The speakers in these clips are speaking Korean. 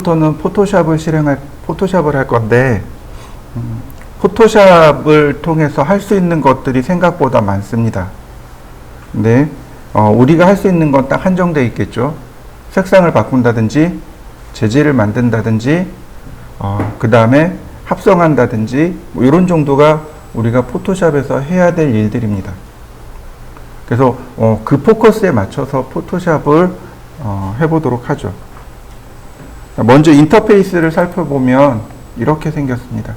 부터는 포토샵을 할 건데, 포토샵을 통해서 할 수 있는 것들이 생각보다 많습니다. 근데 우리가 할 수 있는 건 딱 한정되어 있겠죠. 색상을 바꾼다든지 재질을 만든다든지 그 다음에 합성한다든지 뭐 이런 정도가 우리가 포토샵에서 해야 될 일들입니다. 그래서 그 포커스에 맞춰서 포토샵을 해보도록 하죠. 먼저 인터페이스를 살펴보면 이렇게 생겼습니다.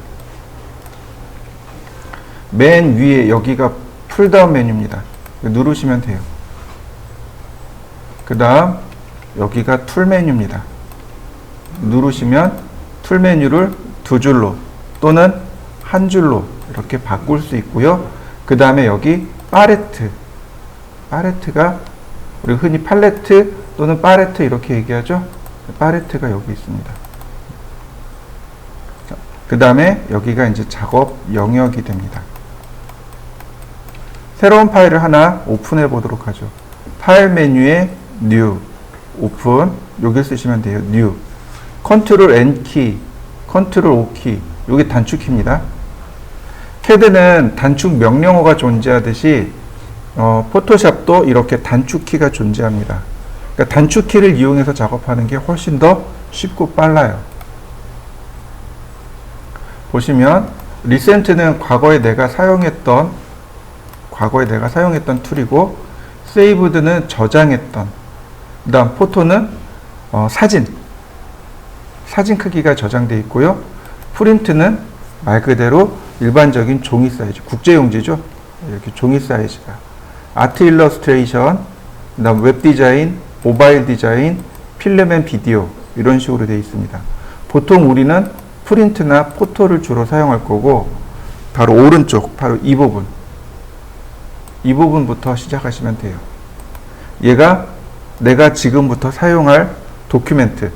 맨 위에 여기가 풀다운 메뉴입니다. 누르시면 돼요. 그 다음 여기가 툴 메뉴입니다. 누르시면 툴 메뉴를 두 줄로 또는 한 줄로 이렇게 바꿀 수 있고요. 그 다음에 여기 팔레트가 우리 흔히 팔레트 또는 팔레트 이렇게 얘기하죠. 팔레트가 여기 있습니다. 그 다음에 여기가 이제 작업 영역이 됩니다. 새로운 파일을 하나 오픈해 보도록 하죠. 파일 메뉴에 New, 오픈, 여기 쓰시면 돼요. New. 컨트롤 N키, 컨트롤 O키, 여기 단축키입니다. CAD는 단축 명령어가 존재하듯이 포토샵도 이렇게 단축키가 존재합니다. 그러니까 단축키를 이용해서 작업하는 게 훨씬 더 쉽고 빨라요. 보시면 리센트는 과거에 내가 사용했던 툴이고, 세이브드는 저장했던, 그 다음 포토는 사진 크기가 저장되어 있고요. 프린트는 말 그대로 일반적인 종이 사이즈, 국제용지죠. 이렇게 종이 사이즈가. 아트 일러스트레이션, 그 다음 웹 디자인, 모바일 디자인, 필름 앤 비디오 이런 식으로 되어 있습니다. 보통 우리는 프린트나 포토를 주로 사용할 거고, 바로 오른쪽, 바로 이 부분부터 시작하시면 돼요. 얘가 내가 지금부터 사용할 도큐멘트의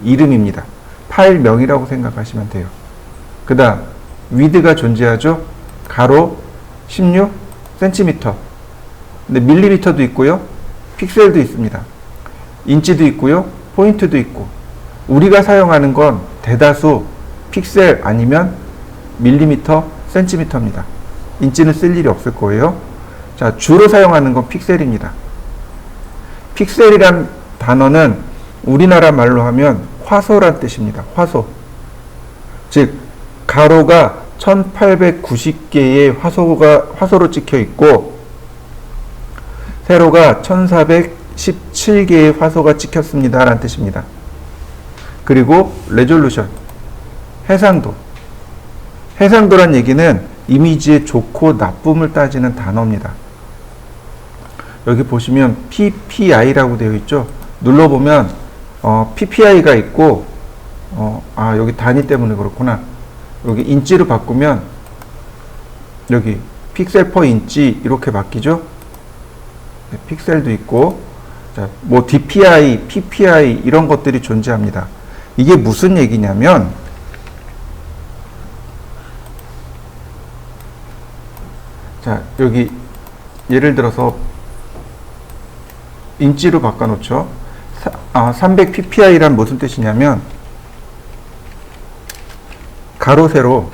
이름입니다. 파일명이라고 생각하시면 돼요. 그 다음 위드가 존재하죠. 가로 16cm. 근데 밀리미터도 있고요. 픽셀도 있습니다. 인치도 있고요. 포인트도 있고. 우리가 사용하는 건 대다수 픽셀 아니면 밀리미터, 센티미터입니다. 인치는 쓸 일이 없을 거예요. 자, 주로 사용하는 건 픽셀입니다. 픽셀이란 단어는 우리나라 말로 하면 화소란 뜻입니다. 화소. 즉, 가로가 1890개의 화소로 찍혀 있고, 세로가 1417개의 화소가 찍혔습니다. 라는 뜻입니다. 그리고 레졸루션, 해상도란 얘기는 이미지의 좋고 나쁨을 따지는 단어입니다. 여기 보시면 PPI라고 되어 있죠. 눌러보면 PPI가 있고, 여기 단위 때문에 그렇구나. 여기 인치로 바꾸면 여기 픽셀 퍼 인치 이렇게 바뀌죠. 네, 픽셀도 있고, 자, 뭐 DPI, PPI 이런 것들이 존재합니다. 이게 무슨 얘기냐면, 자, 여기 예를 들어서 인치로 바꿔놓죠. 300 PPI란 무슨 뜻이냐면, 가로 세로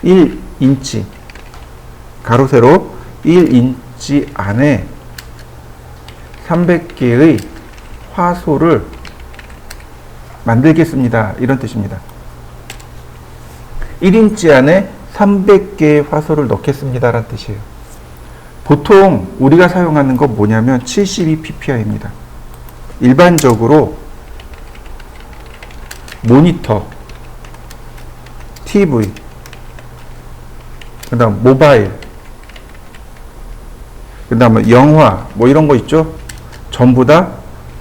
1인치, 가로 세로 1인치 안에 300개의 화소를 만들겠습니다. 이런 뜻입니다. 1인치 안에 300개의 화소를 넣겠습니다. 라는 뜻이에요. 보통 우리가 사용하는 건 뭐냐면 72 PPI입니다. 일반적으로 모니터, TV, 그 다음 모바일, 그 다음에 영화, 뭐 이런 거 있죠? 전부 다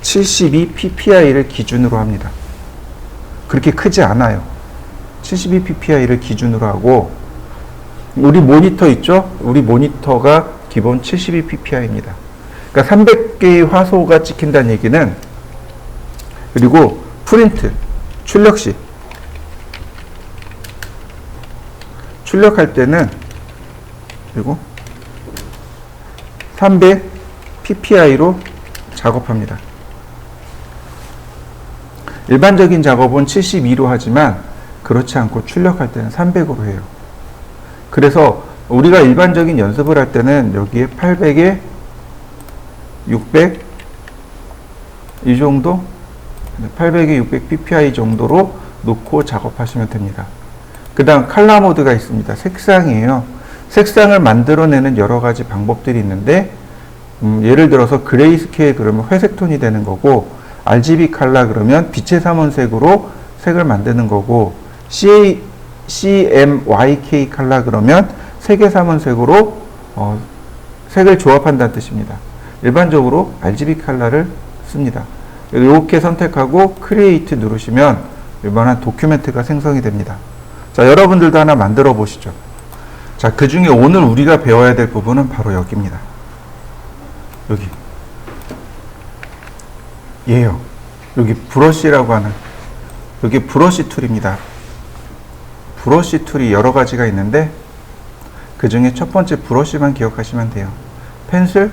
72 PPI를 기준으로 합니다. 그렇게 크지 않아요. 72 PPI를 기준으로 하고, 우리 모니터 있죠? 우리 모니터가 기본 72 PPI입니다. 그러니까 300개의 화소가 찍힌다는 얘기는, 그리고 프린트, 출력할 때는, 그리고 300 ppi로 작업합니다. 일반적인 작업은 72로 하지만 그렇지 않고 출력할 때는 300으로 해요. 그래서 우리가 일반적인 연습을 할 때는 여기에 800에 600 이 정도 800에 600 ppi 정도로 놓고 작업하시면 됩니다. 그 다음 컬러 모드가 있습니다. 색상이에요. 색상을 만들어내는 여러 가지 방법들이 있는데 예를 들어서 그레이스케일 그러면 회색 톤이 되는 거고 RGB 컬러 그러면 빛의 삼원색으로 색을 만드는 거고 CMYK 컬러 그러면 색의 삼원색으로 색을 조합한다는 뜻입니다. 일반적으로 RGB 컬러를 씁니다. 이렇게 선택하고 크리에이트 누르시면 이만한 도큐멘트가 생성이 됩니다. 자, 여러분들도 하나 만들어 보시죠. 자, 그 중에 오늘 우리가 배워야 될 부분은 바로 여기입니다. 여기. 얘요. 여기 브러쉬라고 하는, 여기 브러쉬 툴입니다. 브러쉬 툴이 여러 가지가 있는데, 그 중에 첫 번째 브러쉬만 기억하시면 돼요. 펜슬?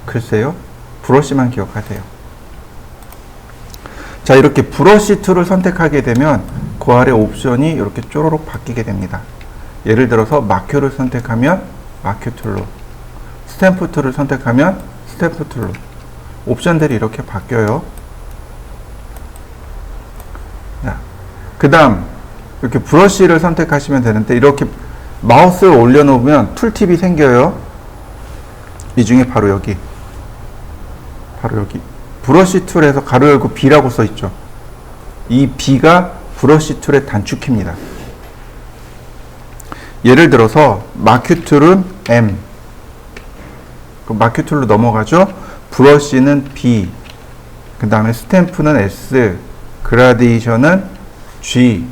글쎄요. 브러쉬만 기억하세요. 자, 이렇게 브러쉬 툴을 선택하게 되면 그 아래 옵션이 이렇게 쪼로록 바뀌게 됩니다. 예를 들어서 마큐를 선택하면 마큐 툴로, 스탬프 툴을 선택하면 스탬프 툴로 옵션들이 이렇게 바뀌어요. 그 다음 이렇게 브러쉬를 선택하시면 되는데 이렇게 마우스를 올려놓으면 툴팁이 생겨요. 이 중에 바로 여기 브러쉬 툴에서 가로 열고 B라고 써있죠. 이 B가 브러쉬 툴의 단축키입니다. 예를 들어서 마큐 툴은 M, 마큐 툴로 넘어가죠. 브러쉬는 B, 그 다음에 스탬프는 S, 그라데이션은 G.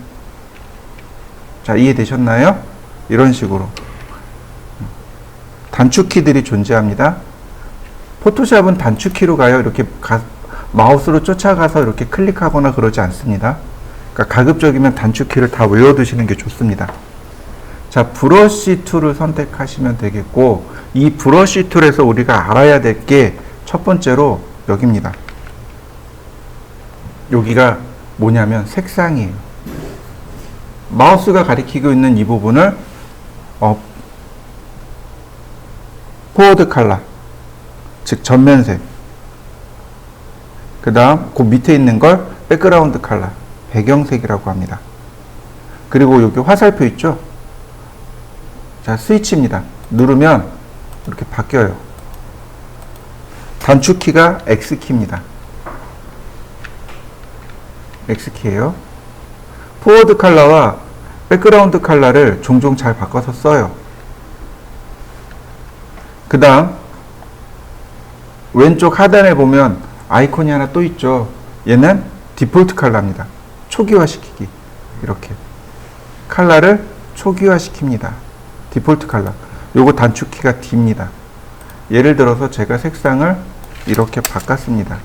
자, 이해되셨나요? 이런 식으로 단축키들이 존재합니다. 포토샵은 단축키로 가요. 이렇게 마우스로 쫓아가서 이렇게 클릭하거나 그러지 않습니다. 그러니까 가급적이면 단축키를 다 외워두시는 게 좋습니다. 자, 브러쉬 툴을 선택하시면 되겠고, 이 브러쉬 툴에서 우리가 알아야 될 게 첫 번째로 여기입니다. 여기가 뭐냐면 색상이에요. 마우스가 가리키고 있는 이 부분을 포워드 컬러, 즉 전면색, 그 다음 그 밑에 있는 걸 백그라운드 컬러, 배경색이라고 합니다. 그리고 여기 화살표 있죠? 자, 스위치입니다. 누르면 이렇게 바뀌어요. 단축키가 X키입니다. X키예요. 포워드 컬러와 백그라운드 컬러를 종종 잘 바꿔서 써요. 그 다음 왼쪽 하단에 보면 아이콘이 하나 또 있죠. 얘는 디폴트 컬러입니다. 초기화시키기. 이렇게 컬러를 초기화시킵니다. 디폴트 컬러. 요거 단축키가 D입니다. 예를 들어서 제가 색상을 이렇게 바꿨습니다.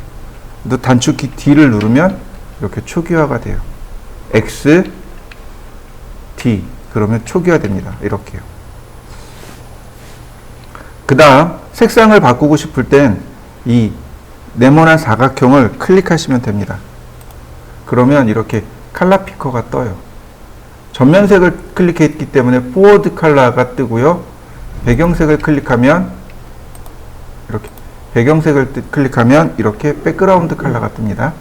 또 단축키 D를 누르면 이렇게 초기화가 돼요. X, D. 그러면 초기화됩니다. 이렇게요. 그 다음 색상을 바꾸고 싶을 땐 이 네모난 사각형을 클릭하시면 됩니다. 그러면 이렇게 컬러 피커가 떠요. 전면색을 클릭했기 때문에 포워드 컬러가 뜨고요. 배경색을 클릭하면 이렇게 클릭하면 이렇게 백그라운드 컬러가 뜹니다.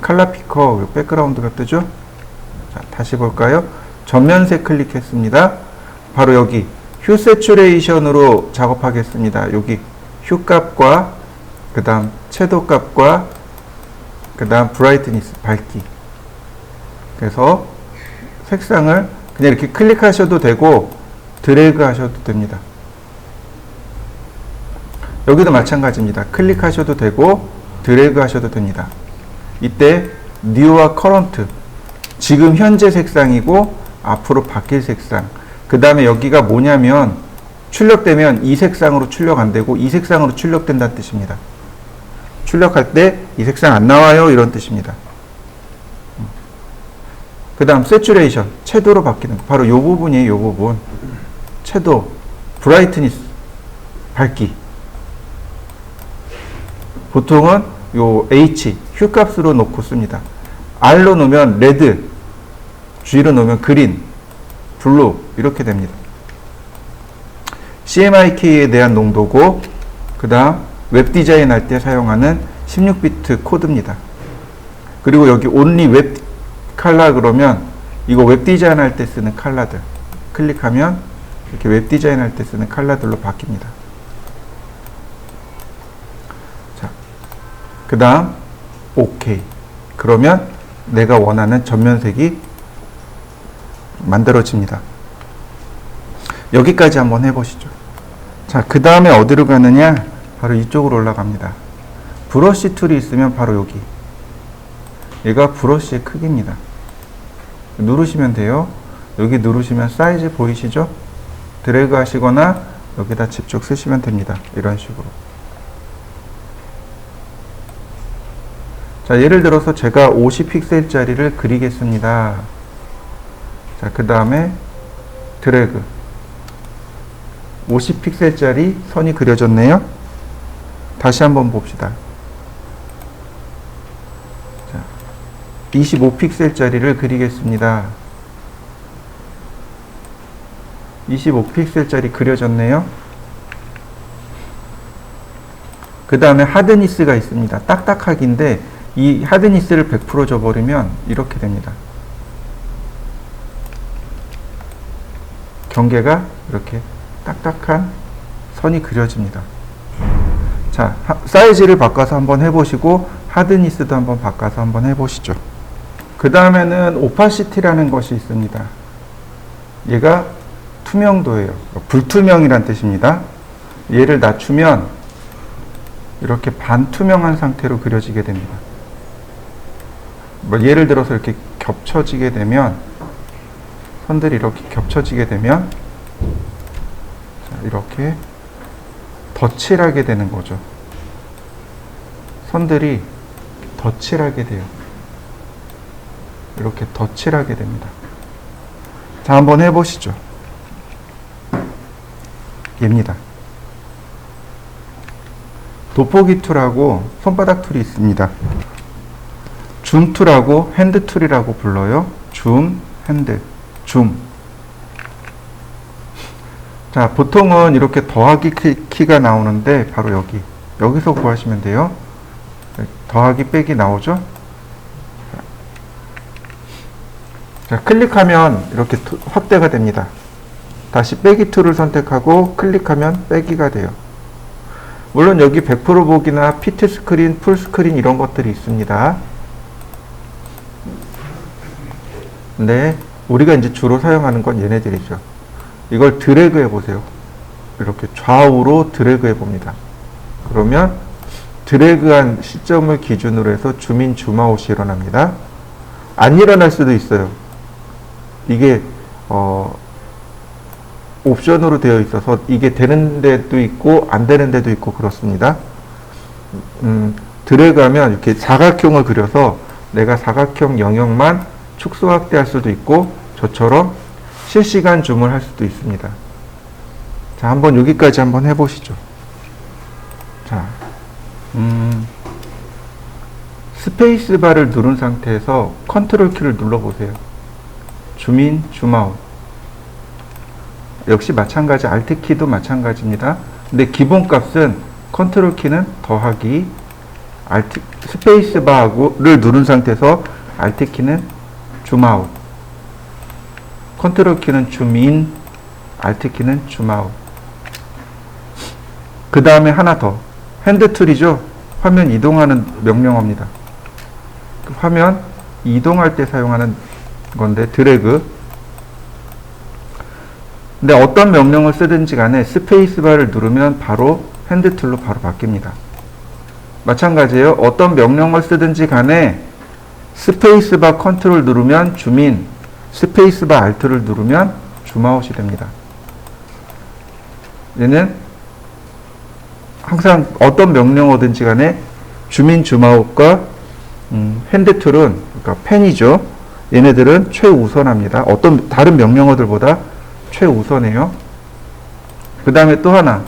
컬러 피커 백그라운드가 뜨죠. 자, 다시 볼까요? 전면색 클릭했습니다. 바로 여기 휴 세츄레이션으로 작업하겠습니다. 여기 휴 값과 그 다음 채도 값과 그 다음 브라이트니스 밝기. 그래서 색상을 그냥 이렇게 클릭하셔도 되고 드래그 하셔도 됩니다. 여기도 마찬가지입니다. 클릭하셔도 되고 드래그 하셔도 됩니다. 이때 New와 Current, 지금 현재 색상이고 앞으로 바뀔 색상. 그 다음에 여기가 뭐냐면 출력되면 이 색상으로 출력 안 되고 이 색상으로 출력된다는 뜻입니다. 출력할 때 이 색상 안 나와요, 이런 뜻입니다. 그 다음 Saturation, 채도로 바뀌는 거. 바로 이 부분이에요. 이 부분. 채도, 브라이트니스, 밝기. 보통은 요 H, 휴 값으로 놓고 씁니다. R로 놓으면 레드, G로 놓으면 그린, 블루 이렇게 됩니다. CMYK에 대한 농도고 그 다음 웹 디자인 할 때 사용하는 16비트 코드입니다. 그리고 여기 only 웹 컬러 그러면 이거 웹 디자인 할 때 쓰는 컬러들 클릭하면 이렇게 웹 디자인 할 때 쓰는 컬러들로 바뀝니다. 자, 그 다음 OK. 그러면 내가 원하는 전면색이 만들어집니다. 여기까지 한번 해보시죠. 자, 그 다음에 어디로 가느냐? 바로 이쪽으로 올라갑니다. 브러쉬 툴이 있으면 바로 여기. 얘가 브러쉬의 크기입니다. 누르시면 돼요. 여기 누르시면 사이즈 보이시죠? 드래그 하시거나 여기다 직접 쓰시면 됩니다. 이런 식으로. 자, 예를 들어서 제가 50픽셀짜리를 그리겠습니다. 자, 그 다음에 드래그. 50픽셀짜리 선이 그려졌네요. 다시 한번 봅시다. 자, 25픽셀짜리를 그리겠습니다. 25픽셀짜리 그려졌네요. 그 다음에 하드니스가 있습니다. 딱딱하기인데 이 하드니스를 100% 줘버리면 이렇게 됩니다. 경계가 이렇게 딱딱한 선이 그려집니다. 자, 사이즈를 바꿔서 한번 해보시고 하드니스도 한번 바꿔서 한번 해보시죠. 그 다음에는 오파시티라는 것이 있습니다. 얘가 투명도예요. 불투명이란 뜻입니다. 얘를 낮추면 이렇게 반투명한 상태로 그려지게 됩니다. 뭐 예를 들어서 이렇게 겹쳐지게 되면 선들이 이렇게 겹쳐지게 되면 자, 이렇게 덧칠하게 되는 거죠. 선들이 덧칠하게 돼요. 이렇게 덧칠하게 됩니다. 자, 한번 해보시죠. 얘입니다. 돋보기 툴하고 손바닥 툴이 있습니다. 줌 툴하고 핸드 툴이라고 불러요. 줌, 핸드, 줌. 자, 보통은 이렇게 더하기 키가 나오는데 바로 여기서 구하시면 돼요. 더하기 빼기 나오죠. 자, 클릭하면 이렇게 확대가 됩니다. 다시 빼기 툴을 선택하고 클릭하면 빼기가 돼요. 물론 여기 100% 보기나 피트 스크린, 풀 스크린 이런 것들이 있습니다. 근데 우리가 이제 주로 사용하는 건 얘네들이죠. 이걸 드래그 해보세요. 이렇게 좌우로 드래그 해봅니다. 그러면 드래그한 시점을 기준으로 해서 줌인, 줌아웃이 일어납니다. 안 일어날 수도 있어요. 이게 옵션으로 되어 있어서 이게 되는 데도 있고 안 되는 데도 있고 그렇습니다. 드래그하면 이렇게 사각형을 그려서 내가 사각형 영역만 축소 확대할 수도 있고 저처럼 실시간 줌을 할 수도 있습니다. 자, 한번 여기까지 한번 해보시죠. 자, 스페이스바를 누른 상태에서 컨트롤 키를 눌러보세요. 줌인, 줌아웃. 역시 마찬가지, Alt 키도 마찬가지입니다. 근데 기본 값은 컨트롤 키는 더하기, 스페이스바를 누른 상태에서 Alt 키는 줌아웃, 컨트롤 키는 줌인, Alt 키는 줌아웃. 그 다음에 하나 더, 핸드 툴이죠. 화면 이동하는 명령어입니다. 화면 이동할 때 사용하는 건데 드래그. 근데 어떤 명령을 쓰든지 간에 스페이스바를 누르면 바로 핸드 툴로 바로 바뀝니다. 마찬가지예요. 어떤 명령을 쓰든지 간에 스페이스바 컨트롤 누르면 줌인, 스페이스바 알트를 누르면 줌아웃이 됩니다. 얘는 항상 어떤 명령어든지 간에 줌인, 줌아웃과 핸드 툴은, 그러니까 펜이죠. 얘네들은 최우선합니다. 어떤 다른 명령어들보다 최우선이에요. 그 다음에 또 하나,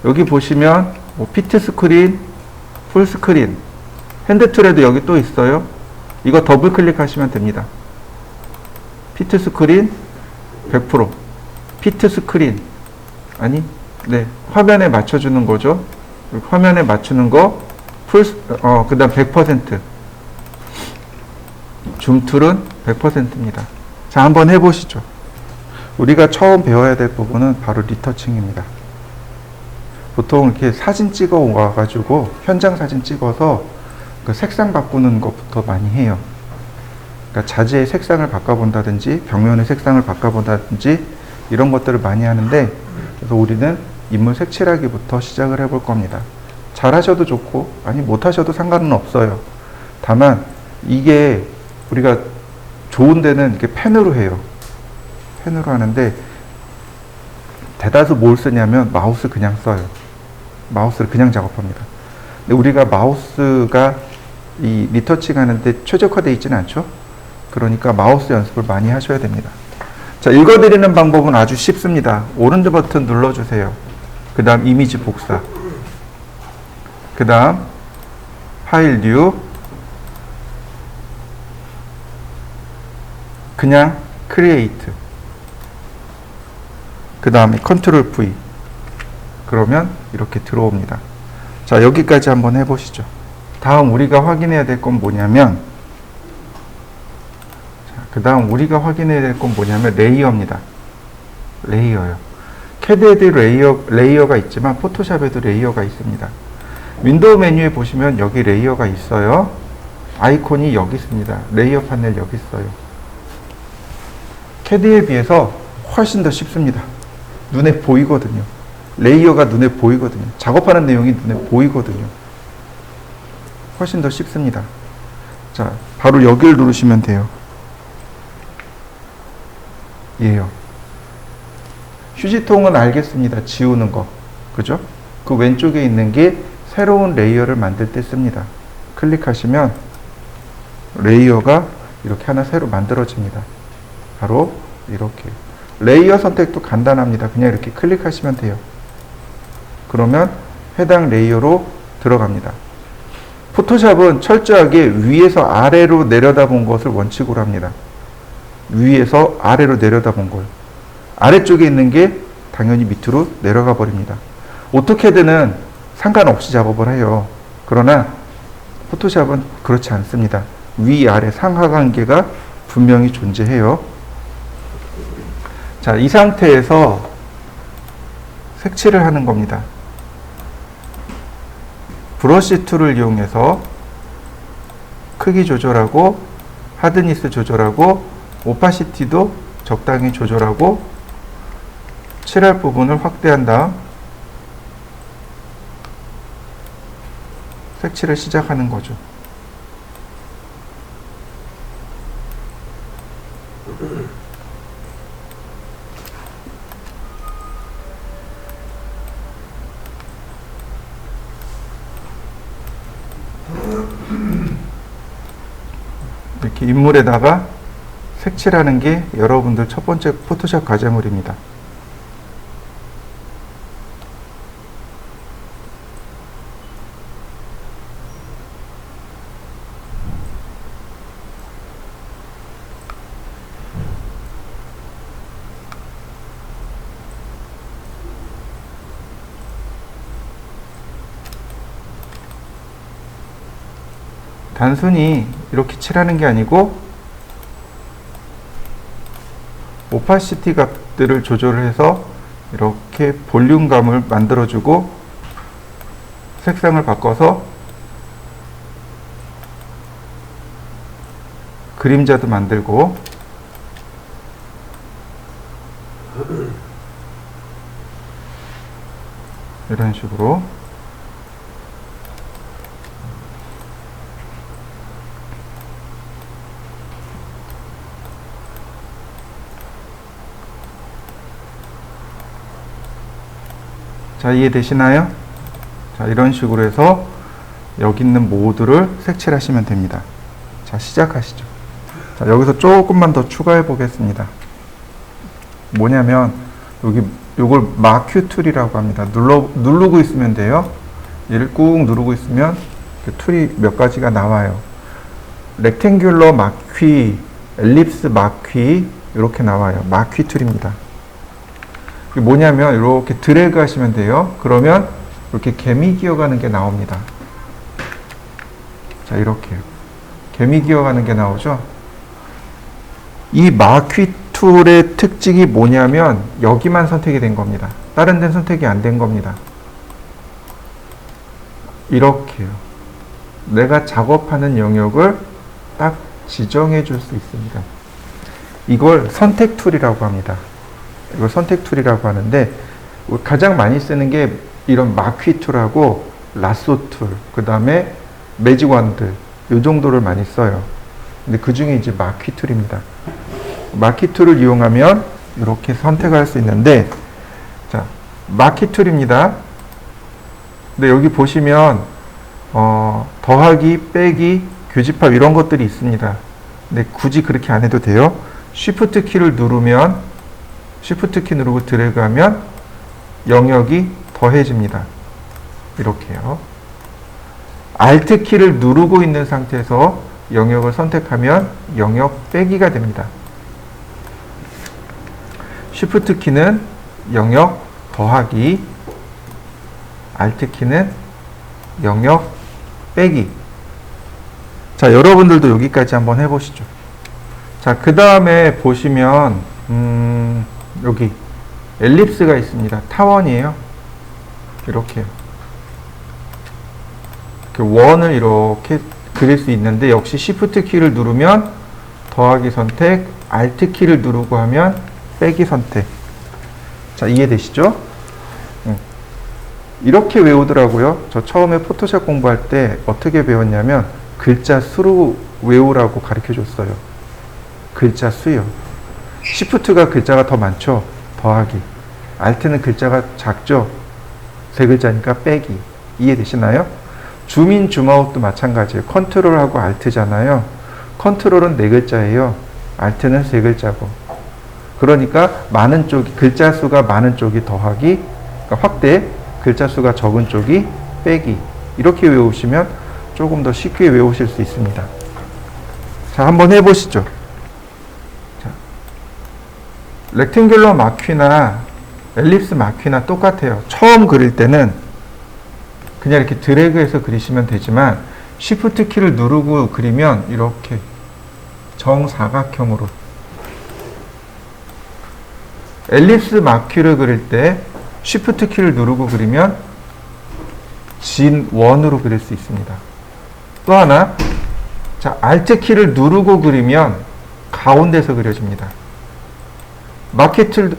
여기 보시면 뭐 피트 스크린, 풀스크린. 핸드툴에도 여기 또 있어요. 이거 더블 클릭하시면 됩니다. 피트 스크린 100%. 피트 스크린. 아니, 네. 화면에 맞춰주는 거죠. 화면에 맞추는 거. 그 다음 100%. 줌툴은 100%입니다. 자, 한번 해보시죠. 우리가 처음 배워야 될 부분은 바로 리터칭입니다. 보통 이렇게 사진 찍어 와가지고 현장 사진 찍어서 그 색상 바꾸는 것부터 많이 해요. 그러니까 자재의 색상을 바꿔본다든지 벽면의 색상을 바꿔본다든지 이런 것들을 많이 하는데, 그래서 우리는 인물 색칠하기부터 시작을 해볼 겁니다. 잘하셔도 좋고 아니 못하셔도 상관은 없어요. 다만 이게 우리가 좋은 데는 이렇게 펜으로 해요. 펜으로 하는데 대다수 뭘 쓰냐면 마우스 그냥 써요. 마우스를 그냥 작업합니다. 근데 우리가 마우스가 이 리터칭 하는데 최적화되어 있지는 않죠. 그러니까 마우스 연습을 많이 하셔야 됩니다. 자, 읽어드리는 방법은 아주 쉽습니다. 오른쪽 버튼 눌러주세요. 그 다음 이미지 복사. 그 다음 파일 뉴. 그냥 크리에이트. 그 다음에 컨트롤 V. 그러면 이렇게 들어옵니다. 자, 여기까지 한번 해보시죠. 다음 우리가 확인해야 될 건 뭐냐면, 그 다음 우리가 확인해야 될 건 뭐냐면 레이어입니다. 레이어요. 캐드에도 레이어가 있지만 포토샵에도 레이어가 있습니다. 윈도우 메뉴에 보시면 여기 레이어가 있어요. 아이콘이 여기 있습니다. 레이어 파넬 여기 있어요. 캐드에 비해서 훨씬 더 쉽습니다. 눈에 보이거든요. 레이어가 눈에 보이거든요. 작업하는 내용이 눈에 보이거든요. 훨씬 더 쉽습니다. 자, 바로 여기를 누르시면 돼요. 예요. 휴지통은 알겠습니다. 지우는 거. 그죠? 그 왼쪽에 있는 게 새로운 레이어를 만들 때 씁니다. 클릭하시면 레이어가 이렇게 하나 새로 만들어집니다. 바로 이렇게. 레이어 선택도 간단합니다. 그냥 이렇게 클릭하시면 돼요. 그러면 해당 레이어로 들어갑니다. 포토샵은 철저하게 위에서 아래로 내려다본 것을 원칙으로 합니다. 위에서 아래로 내려다본 걸. 아래쪽에 있는 게 당연히 밑으로 내려가 버립니다. 오토캐드는 상관없이 작업을 해요. 그러나 포토샵은 그렇지 않습니다. 위아래 상하관계가 분명히 존재해요. 자, 이 상태에서 색칠을 하는 겁니다. 브러쉬 툴을 이용해서 크기 조절하고 하드니스 조절하고 오파시티도 적당히 조절하고 칠할 부분을 확대한 다음 색칠을 시작하는 거죠. 이렇게 인물에다가 색칠하는 게 여러분들 첫 번째 포토샵 과제물입니다. 단순히 이렇게 칠하는 게 아니고 오파시티 값들을 조절해서 이렇게 볼륨감을 만들어주고 색상을 바꿔서 그림자도 만들고 이런 식으로 자, 이해되시나요? 자, 이런 식으로 해서 여기 있는 모두를 색칠하시면 됩니다. 자, 시작하시죠. 자, 여기서 조금만 더 추가해 보겠습니다. 뭐냐면 요걸 마큐 툴이라고 합니다. 누르고 있으면 돼요. 얘를 꾹 누르고 있으면 그 툴이 몇 가지가 나와요. 렉탱귤러 마퀴, 엘립스 마퀴 이렇게 나와요. 마퀴 툴입니다. 이게 뭐냐면 이렇게 드래그 하시면 돼요. 그러면 이렇게 개미 기어가는 게 나옵니다. 자, 이렇게요. 개미 기어가는 게 나오죠. 이 마퀴 툴의 특징이 뭐냐면 여기만 선택이 된 겁니다. 다른 데는 선택이 안 된 겁니다. 이렇게요. 내가 작업하는 영역을 딱 지정해 줄 수 있습니다. 이걸 선택 툴이라고 합니다. 이걸 선택 툴이라고 하는데 가장 많이 쓰는 게 이런 마퀴 툴하고 라쏘 툴, 그 다음에 매직 원드 이 정도를 많이 써요. 근데 그 중에 이제 마퀴 툴입니다. 마퀴 툴을 이용하면 이렇게 선택할 수 있는데, 자, 마퀴 툴입니다. 근데 여기 보시면 더하기, 빼기, 교집합 이런 것들이 있습니다. 근데 굳이 그렇게 안 해도 돼요. 쉬프트 키를 누르면, 쉬프트 키 누르고 드래그하면 영역이 더해집니다. 이렇게요. 알트 키를 누르고 있는 상태에서 영역을 선택하면 영역 빼기가 됩니다. 쉬프트 키는 영역 더하기, 알트 키는 영역 빼기. 자, 여러분들도 여기까지 한번 해보시죠. 자, 그 다음에 보시면 여기 엘립스가 있습니다. 타원이에요. 이렇게요. 원을 이렇게 그릴 수 있는데 역시 Shift 키를 누르면 더하기 선택, Alt 키를 누르고 하면 빼기 선택. 자, 이해되시죠? 이렇게 외우더라고요. 저 처음에 포토샵 공부할 때 어떻게 배웠냐면 글자 수로 외우라고 가르쳐 줬어요. 글자 수요. Shift가 글자가 더 많죠? 더하기. Alt는 글자가 작죠? 세 글자니까 빼기. 이해되시나요? 줌인 줌아웃도 마찬가지예요. 컨트롤하고 Alt잖아요. 컨트롤은 네 글자예요. Alt는 세 글자고. 그러니까 많은 쪽이, 글자 수가 많은 쪽이 더하기, 그러니까 확대, 글자 수가 적은 쪽이 빼기. 이렇게 외우시면 조금 더 쉽게 외우실 수 있습니다. 자, 한번 해보시죠. 자, 렉탱귤러 마퀴나 엘립스 마퀴나 똑같아요. 처음 그릴 때는 그냥 이렇게 드래그해서 그리시면 되지만 Shift 키를 누르고 그리면 이렇게 정사각형으로, 엘립스 마퀴를 그릴 때 Shift 키를 누르고 그리면 진원으로 그릴 수 있습니다. 또 하나, 자, Alt 키를 누르고 그리면 가운데서 그려집니다. 마퀴 툴,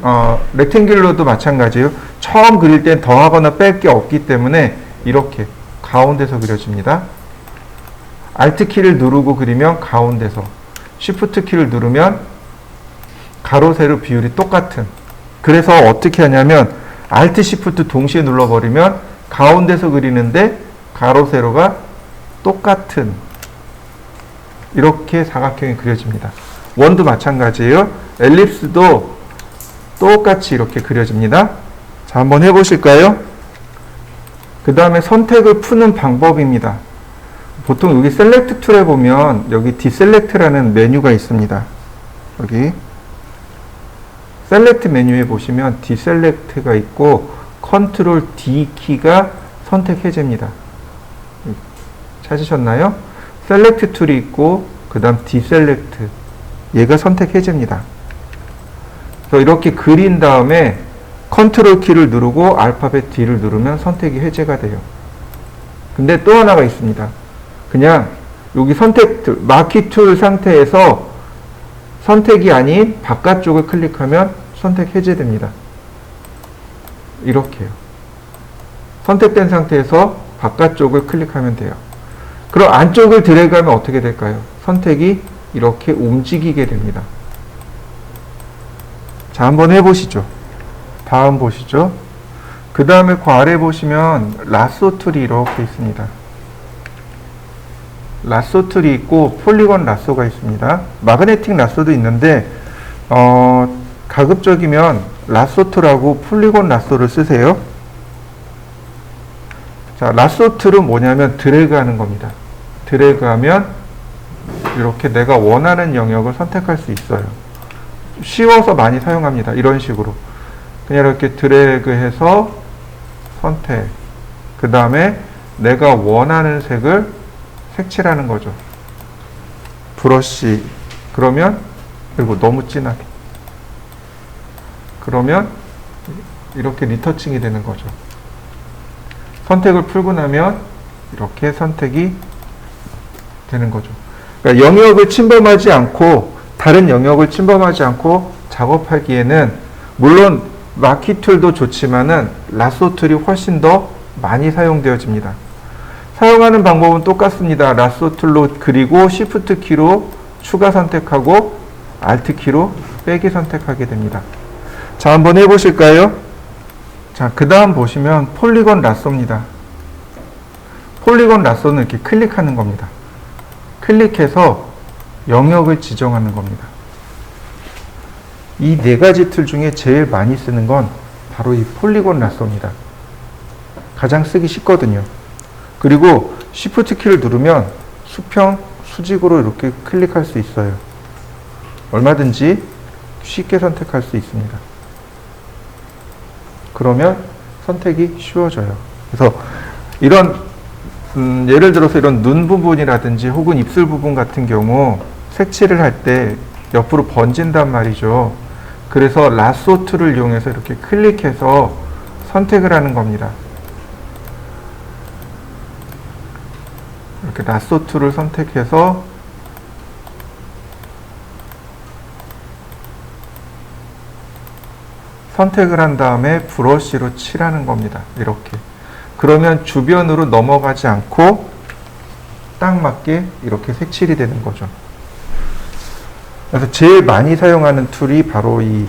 렉탱귤러도 마찬가지예요. 처음 그릴 땐 더하거나 뺄 게 없기 때문에 이렇게 가운데서 그려집니다. Alt 키를 누르고 그리면 가운데서, Shift 키를 누르면 가로 세로 비율이 똑같은. 그래서 어떻게 하냐면 Alt Shift 동시에 눌러버리면 가운데서 그리는데 가로 세로가 똑같은 이렇게 사각형이 그려집니다. 원도 마찬가지예요. 엘립스도 똑같이 이렇게 그려집니다. 자, 한번 해보실까요? 그 다음에 선택을 푸는 방법입니다. 보통 여기 셀렉트 툴에 보면 여기 디셀렉트라는 메뉴가 있습니다. 여기 셀렉트 메뉴에 보시면 디셀렉트가 있고 컨트롤 D 키가 선택 해제입니다. 찾으셨나요? 셀렉트 툴이 있고 그 다음 디셀렉트, 얘가 선택 해제입니다. 그래서 이렇게 그린 다음에 컨트롤 키를 누르고 알파벳 D를 누르면 선택이 해제가 돼요. 근데 또 하나가 있습니다. 그냥 여기 선택 툴, 마키 툴 상태에서 선택이 아닌 바깥쪽을 클릭하면 선택 해제됩니다. 이렇게요. 선택된 상태에서 바깥쪽을 클릭하면 돼요. 그럼 안쪽을 드래그하면 어떻게 될까요? 선택이 이렇게 움직이게 됩니다. 자, 한번 해보시죠. 다음 보시죠. 그 다음에 그 아래 보시면 라쏘 툴이 이렇게 있습니다. 라쏘 툴이 있고 폴리곤 라쏘가 있습니다. 마그네틱 라쏘도 있는데 가급적이면 라쏘 툴하고 폴리곤 라쏘를 쓰세요. 자, 라sso 툴은 뭐냐면 드래그 하는 겁니다. 드래그 하면 이렇게 내가 원하는 영역을 선택할 수 있어요. 쉬워서 많이 사용합니다. 이런 식으로. 그냥 이렇게 드래그 해서 선택. 그 다음에 내가 원하는 색을 색칠하는 거죠. 브러쉬. 그러면, 그리고 너무 진하게. 그러면 이렇게 리터칭이 되는 거죠. 선택을 풀고 나면 이렇게 선택이 되는 거죠. 그러니까 영역을 침범하지 않고, 다른 영역을 침범하지 않고 작업하기에는 물론 마키 툴도 좋지만은 라sso 툴이 훨씬 더 많이 사용되어집니다. 사용하는 방법은 똑같습니다. 라sso 툴로 그리고 Shift 키로 추가 선택하고 Alt 키로 빼기 선택하게 됩니다. 자, 한번 해보실까요? 자, 그 다음 보시면 폴리곤 라쏘입니다. 폴리곤 라쏘는 이렇게 클릭하는 겁니다. 클릭해서 영역을 지정하는 겁니다. 이 네 가지 툴 중에 제일 많이 쓰는 건 바로 이 폴리곤 라쏘입니다. 가장 쓰기 쉽거든요. 그리고 Shift 키를 누르면 수평, 수직으로 이렇게 클릭할 수 있어요. 얼마든지 쉽게 선택할 수 있습니다. 그러면 선택이 쉬워져요. 그래서 이런 예를 들어서 이런 눈 부분이라든지 혹은 입술 부분 같은 경우 색칠을 할 때 옆으로 번진단 말이죠. 그래서 라쏘 툴을 이용해서 이렇게 클릭해서 선택을 하는 겁니다. 이렇게 라쏘 툴을 선택해서 선택을 한 다음에 브러쉬로 칠하는 겁니다. 이렇게. 그러면 주변으로 넘어가지 않고 딱 맞게 이렇게 색칠이 되는 거죠. 그래서 제일 많이 사용하는 툴이 바로 이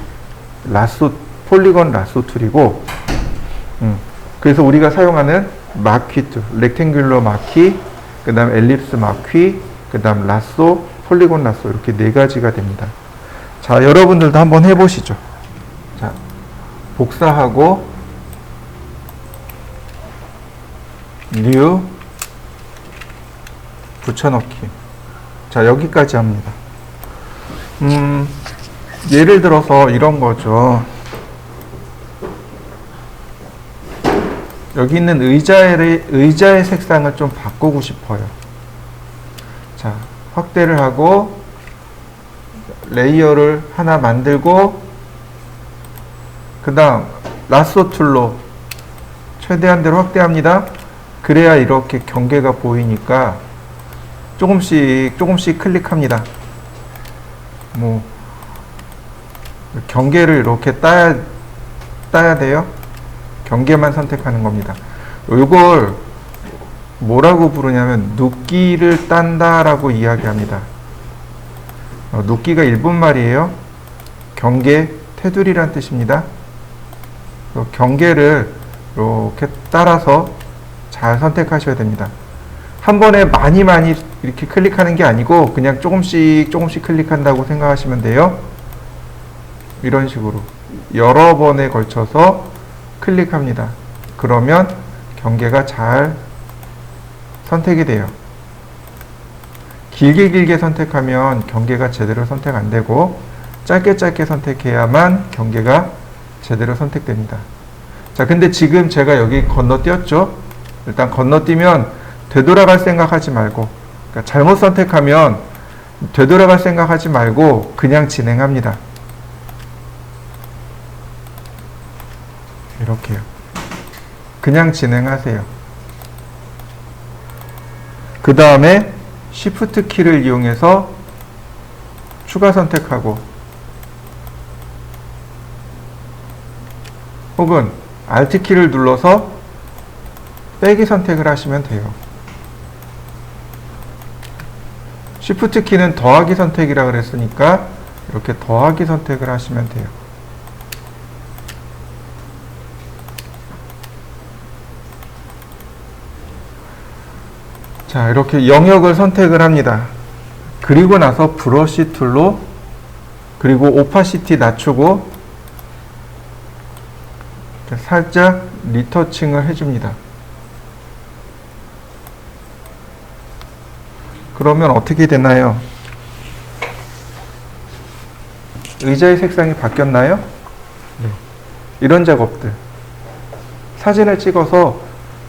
폴리곤 라쏘 툴이고, 그래서 우리가 사용하는 마퀴 툴, 렉탱귤러 마퀴, 그 다음 엘립스 마퀴, 그 다음 라쏘, 폴리곤 라쏘, 이렇게 네 가지가 됩니다. 자, 여러분들도 한번 해보시죠. 자, 복사하고 뉴 붙여넣기. 자, 여기까지 합니다. 예를 들어서 이런 거죠. 여기 있는 의자의 색상을 좀 바꾸고 싶어요. 자, 확대를 하고 레이어를 하나 만들고 그 다음 라쏘 툴로 최대한대로 확대합니다. 그래야 이렇게 경계가 보이니까 조금씩 클릭합니다. 뭐 경계를 이렇게 따야 돼요. 경계만 선택하는 겁니다. 이걸 뭐라고 부르냐면 눕기를 딴다라고 이야기합니다. 눕기가 일본 말이에요. 경계, 테두리란 뜻입니다. 경계를 이렇게 따라서 잘 선택하셔야 됩니다. 한 번에 많이 이렇게 클릭하는 게 아니고 그냥 조금씩 클릭한다고 생각하시면 돼요. 이런 식으로 여러 번에 걸쳐서 클릭합니다. 그러면 경계가 잘 선택이 돼요. 길게 선택하면 경계가 제대로 선택 안 되고 짧게 선택해야만 경계가 제대로 선택됩니다. 자, 근데 지금 제가 여기 건너뛰었죠? 일단 건너뛰면 되돌아갈 생각하지 말고, 그러니까 잘못 선택하면 되돌아갈 생각하지 말고 그냥 진행합니다. 이렇게요. 그냥 진행하세요. 그 다음에 Shift 키를 이용해서 추가 선택하고 혹은 Alt 키를 눌러서 빼기 선택을 하시면 돼요. Shift 키는 더하기 선택이라 그랬으니까 이렇게 더하기 선택을 하시면 돼요. 자, 이렇게 영역을 선택을 합니다. 그리고 나서 브러쉬 툴로 그리고 오파시티 낮추고 살짝 리터칭을 해줍니다. 그러면 어떻게 되나요? 의자의 색상이 바뀌었나요? 네. 이런 작업들. 사진을 찍어서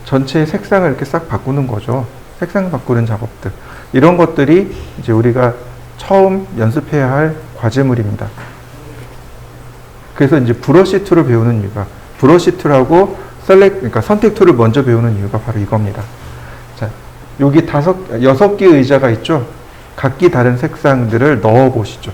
전체의 색상을 이렇게 싹 바꾸는 거죠. 색상 바꾸는 작업들. 이런 것들이 이제 우리가 처음 연습해야 할 과제물입니다. 그래서 이제 브러쉬 툴을 배우는 이유가, 브러쉬 툴하고 그러니까 선택 툴을 먼저 배우는 이유가 바로 이겁니다. 자, 여기 6개 의자가 있죠? 각기 다른 색상들을 넣어 보시죠.